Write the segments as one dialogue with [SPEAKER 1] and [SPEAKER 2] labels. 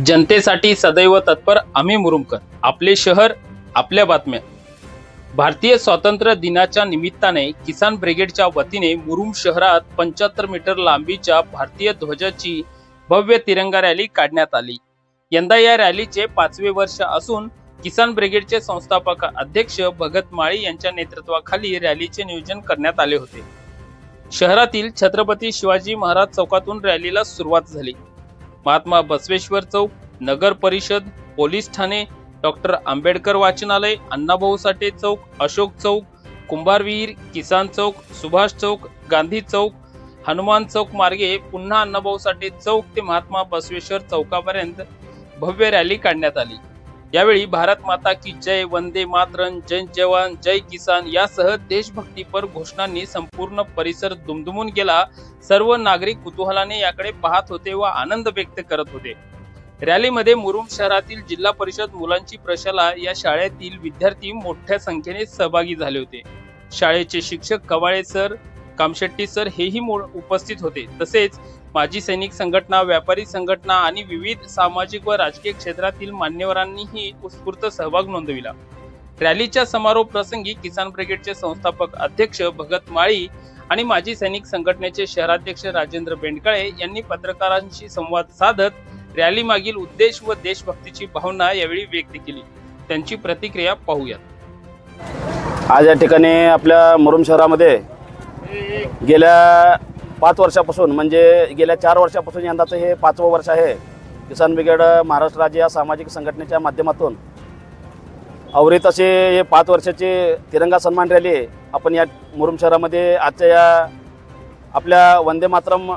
[SPEAKER 1] जनतेसाठी सदैव तत्पर आम्ही मुरुमकर. आपले शहर आपल्या बातम्या. भारतीय स्वातंत्र्य दिनाच्या निमित्ताने किसान ब्रिगेडच्या वतीने मुरुम शहरात 75 मीटर लांबीच्या भारतीय ध्वजाची भव्य तिरंगा रॅली काढण्यात आली. यंदा या रॅलीचे 5वे वर्ष असून किसान ब्रिगेडचे संस्थापक अध्यक्ष भगत माळी यांच्या नेतृत्वाखाली रॅलीचे नियोजन करण्यात आले होते. शहरातील छत्रपती शिवाजी महाराज चौकातून रॅलीला सुरुवात झाली. महात्मा बसवेश्वर चौक, नगर परिषद, पोलीस ठाणे, डॉक्टर आंबेडकर वाचनालय, अण्णाभाऊ साठे चौक, अशोक चौक, कुंभार विहीर, किसान चौक, सुभाष चौक, गांधी चौक, हनुमान चौक मार्गे पुन्हा अण्णाभाऊ साठे चौक ते महात्मा बसवेश्वर चौकापर्यंत भव्य रॅली काढण्यात आली. यावेळी भारत माता की जय, वंदे मातरम, जय जवान, जय किसान यासह देशभक्तीपर घोषणांनी संपूर्ण परिसर दुमदुमून गेला. सर्व नागरिक कुतूहलाने याकडे पाहत होते व आनंद व्यक्त करत होते. रॅलीमध्ये मुरुम शहरातील जिल्हा परिषद मुलांची प्रशाला या शाळेतील विद्यार्थी मोठ्या संख्येने सहभागी झाले होते. शाळेचे शिक्षक कवाळे सर, कामशेट्टी सर हेही उपस्थित होते. तसेच माजी सैनिक संघटना, व्यापारी संघटना आणि विविध सामाजिक व राजकीय क्षेत्रातील मान्यवरांनीही उत्स्फूर्त सहभाग नोंदविला. रॅलीच्या समारोप प्रसंगी किसान ब्रिगेडचे संस्थापक अध्यक्ष भगत माळी आणि माजी सैनिक संघटनेचे शहराध्यक्ष राजेंद्र बेंडकाळे यांनी पत्रकारांशी संवाद साधत रॅली मागील उद्देश व देशभक्तीची भावना यावेळी व्यक्त केली. त्यांची प्रतिक्रिया पाहूयात.
[SPEAKER 2] आज या ठिकाणी आपल्या मुरुम शहरामध्ये गेल्या 5 वर्षापासून म्हणजे गेल्या 4 वर्षापासून यंदाचं हे 5वं वर्ष आहे. किसान ब्रिगेड महाराष्ट्र राज्य या सामाजिक संघटनेच्या माध्यमातून अवरीत असे हे 5 वर्षाची तिरंगा सन्मान रॅली आपण या मुरुम शहरामध्ये आजच्या या आपल्या वंदे मातरम,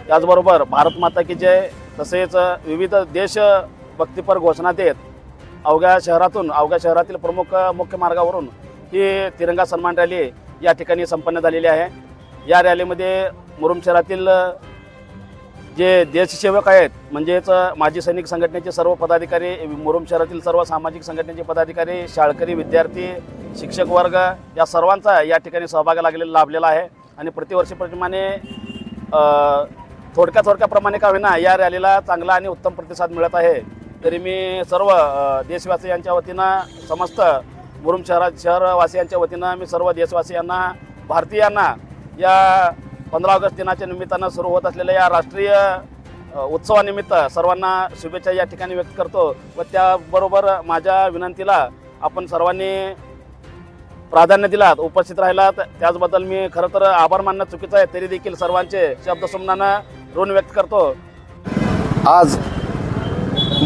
[SPEAKER 2] त्याचबरोबर भारत माता की जय तसेच विविध देशभक्तीपर घोषणा देत अवघ्या शहरातील प्रमुख मुख्य मार्गावरून ही तिरंगा सन्मान रॅली या ठिकाणी संपन्न झालेली आहे. या रॅलीमध्ये मुरुम शहरातील जे देशसेवक आहेत म्हणजेच माजी सैनिक संघटनेचे सर्व पदाधिकारी, मुरुम शहरातील सर्व सामाजिक संघटनेचे पदाधिकारी, शाळकरी, विद्यार्थी, शिक्षक वर्ग या सर्वांचा या ठिकाणी सहभाग लाभलेला आहे. आणि प्रतिवर्षीप्रमाणे थोडक्या प्रमाणे का होईना या रॅलीला चांगला आणि उत्तम प्रतिसाद मिळत आहे. तरी मी सर्व देशवासियांच्या वतीनं, समस्त मुरुम शहरवासियांच्या वतीनं मी सर्व देशवासियांना, भारतीयांना या 15 ऑगस्ट दिनाच्या निमित्तानं सुरू होत असलेल्या या राष्ट्रीय उत्सवानिमित्त सर्वांना शुभेच्छा या ठिकाणी व्यक्त करतो. व त्याबरोबर माझ्या विनंतीला आपण सर्वांनी प्राधान्य दिलात, उपस्थित राहिलात, त्याचबद्दल मी खरं तर आभार मानणं चुकीचं आहे. तरी देखील सर्वांचे शब्दसुमनानं ऋण व्यक्त करतो.
[SPEAKER 3] आज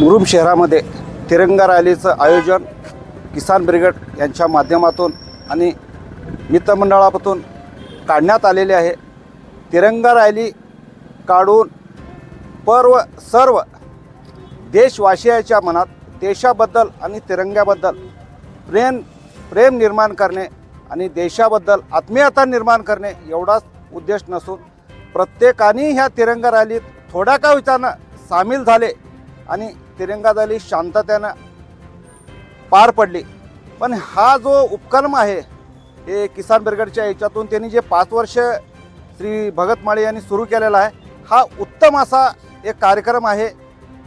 [SPEAKER 3] मुरुम शहरामध्ये तिरंगा रॅलीचं आयोजन किसान ब्रिगेड यांच्या माध्यमातून आणि मित्रमंडळातून काढण्यात आलेले आहे. तिरंगा रॅली काढून सर्व देशवासियाच्या मनात देशाबद्दल आणि तिरंग्याबद्दल प्रेम निर्माण करणे आणि देशाबद्दल आत्मीयता निर्माण करणे एवढाच उद्देश नसून प्रत्येकाने ह्या तिरंगा रॅलीत थोड्या का विचारानं सामील झाले आणि तिरंगा रॅली शांततेनं पार पडली. पण हा जो उपक्रम आहे हे किसान ब्रिगेडच्या याच्यातून त्यांनी जे 5 वर्ष श्री भगत माळी यांनी सुरू केलेला आहे, हा उत्तम असा एक कार्यक्रम आहे.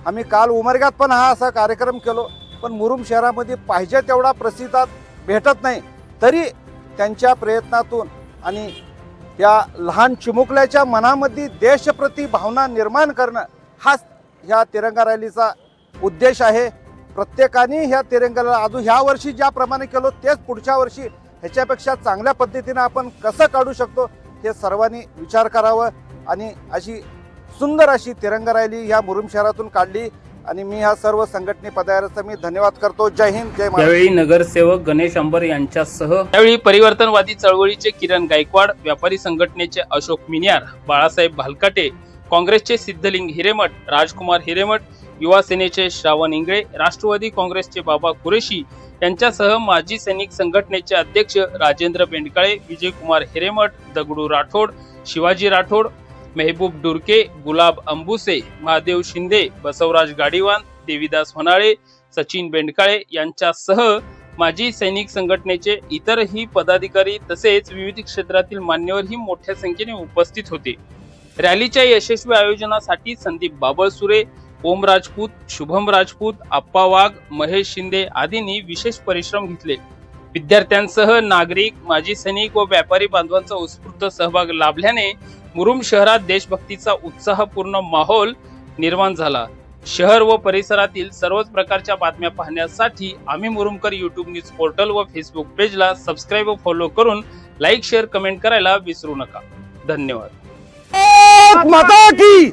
[SPEAKER 3] आम्ही काल उमरग्यात पण हा असा कार्यक्रम केलो, पण मुरुम शहरामध्ये पाहिजे तेवढा प्रतिसाद भेटत नाही. तरी त्यांच्या प्रयत्नातून आणि या लहान चिमुकल्याच्या मनामध्ये देशप्रती भावना निर्माण करणं हाच ह्या तिरंगा रॅलीचा उद्देश आहे. प्रत्येकाने ह्या तिरंगाला अजून ह्या वर्षी ज्याप्रमाणे केलो तेच पुढच्या वर्षी ह्याच्यापेक्षा चांगल्या पद्धतीनं आपण कसं काढू शकतो हे सर्वांनी विचार करावं. आणि अशी सुंदर अशी तिरंगा रॅली ह्या मुरुम शहरातून काढली आणि मी ह्या सर्व संघटने पदाधिकाऱ्यांचा मी धन्यवाद करतो. जय हिंद, जय महाराष्ट्र.
[SPEAKER 1] यावेळी नगरसेवक गणेश अंबर यांच्यासह यावेळी परिवर्तनवादी चळवळीचे किरण गायकवाड, व्यापारी संघटनेचे अशोक मिन्यार, बाळासाहेब भालकाटे, काँग्रेसचे सिद्धलिंग हिरेमठ, राजकुमार हिरेमठ, युवा सेनेचे श्रावण इंगळे, राष्ट्रवादी काँग्रेसचे बाबा कुरेशी यांच्यासह माजी सैनिक संघटनेचे अध्यक्ष राजेंद्र बेंडकाळे, विजयकुमार हिरेमठ, दगडू राठोड, शिवाजी राठोड, मेहबूब डुरके, गुलाब अंबुसे, महादेव शिंदे, बसवराज गाडीवान, देवीदास होनाळे, सचिन बेंडकाळे यांच्यासह माजी सैनिक संघटनेचे इतरही पदाधिकारी तसेच विविध क्षेत्रातील मान्यवरही मोठ्या संख्येने उपस्थित होते. रॅलीच्या यशस्वी आयोजनासाठी संदीप बाबळसुरे, ओम राजपूत, शुभम राजपूत, आप्पा वाघ, महेश शिंदे आदींनी विशेष परिश्रम घेतले. विद्यार्थ्यांसह नागरिक, माजी सैनिक व व्यापारी बांधवांचा उत्स्फूर्त सहभाग लाभल्याने मुरुम शहरात देशभक्तीचा उत्साहपूर्ण माहोल निर्माण झाला. शहर व परिसरातील सर्वच प्रकारच्या बातम्या पाहण्यासाठी आम्ही मुरुमकर यूट्यूब न्यूज पोर्टल व फेसबुक पेजला सबस्क्राईब व फॉलो करून लाईक, शेअर, कमेंट करायला विसरू नका. धन्यवाद.
[SPEAKER 3] माता की